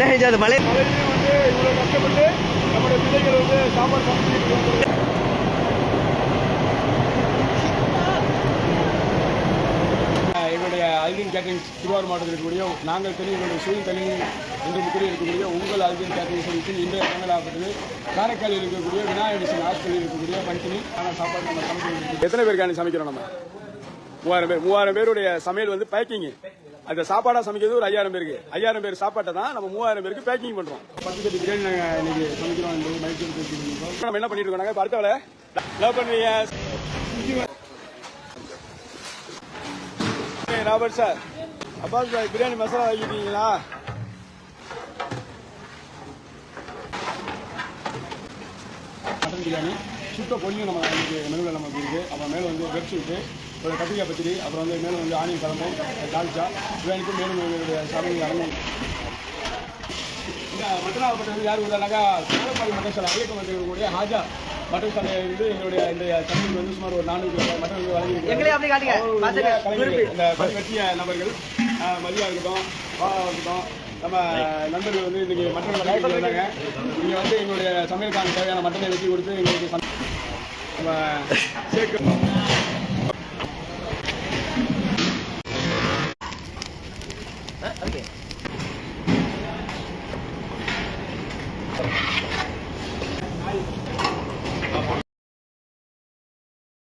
என்ன செஞ்சது மழை வந்து இவ்வளோ கஷ்டப்பட்டு நம்முடைய பிள்ளைகள் வந்து சாப்பாடு சமைச்சு எங்களுடைய அல்வின் கேட்டரிங் திருவாரூர் மாவட்டத்தில் இருக்கக்கூடிய நாங்கள் தனி எங்களுடைய சுயம் தனி என்று கூடிய இருக்கக்கூடிய உங்கள் அல்வின் கேட்டரிங் சர்வீஸில் இன்றைய தமிழாகப்பட்டது காரைக்காலில் இருக்கக்கூடிய விநாயகர் மிஷன் ஹாஸ்பிட்டலில் இருக்கக்கூடிய கம்பெனி ஆனால் சாப்பாடு நம்ம சமைக்கிறோம். எத்தனை பேருக்கான சமைக்கிறோம்? நம்ம 3000 பேருடைய சமையல் வந்து பேக்கிங். அந்த சாப்பாடாக சமைக்கிறது ஒரு 5000 பேருக்கு. 5000 பேர் சாப்பாட்டை தான் நம்ம 3000 பேருக்கு பேக்கிங் பண்ணுறோம். 10 கட்டி பிரியாணி நாங்கள் இன்னைக்கு சமைக்கிறோம். நம்ம என்ன பண்ணிட்டு இருக்கோம்? நாங்கள் இப்போ அடுத்த வேலை லவ் பண்ணுறீங்க Robert sir. Abbas biryani masala வாங்கிட்டீங்களா? மட்டன் பிரியாணி சுட்ட பொடியும் நம்ம இன்னைக்கு மெனுவில் நமக்கு இருக்குது. அப்புறம் மேலே வந்து பெட்ஷீட்டு, ஒரு கத்திரிக்காய் பச்சடி, அப்புறம் வந்து மேலே வந்து ஆனியன் குழம்பு, தால்ச்சா பிரியாணிக்கும் மேலும் எங்களுடைய சாப்பிட்டு அடங்கும். இந்த மட்டனாகப்பட்டது யார் உள்ளனாக்கா சேலப்பாடி மட்டன் சாலை ஐயப்ப இருக்கக்கூடிய ஹாஜா மட்டன் சாலையை வந்து எங்களுடைய இந்த தமிழுக்கு வந்து சுமார் ஒரு 400 மட்டன் வந்து வழங்கியிருக்காங்க. இந்த பற்றிய நபர்கள் மதியா இருக்கட்டும், பாலா இருக்கட்டும், நம்ம நண்பர்கள் வந்து இன்னைக்கு மட்டன் வந்தாங்க. இங்கே வந்து எங்களுடைய சமையலுக்கான தேவையான மட்டனை வெட்டி கொடுத்து எங்களுக்கு நம்ம சேர்க்க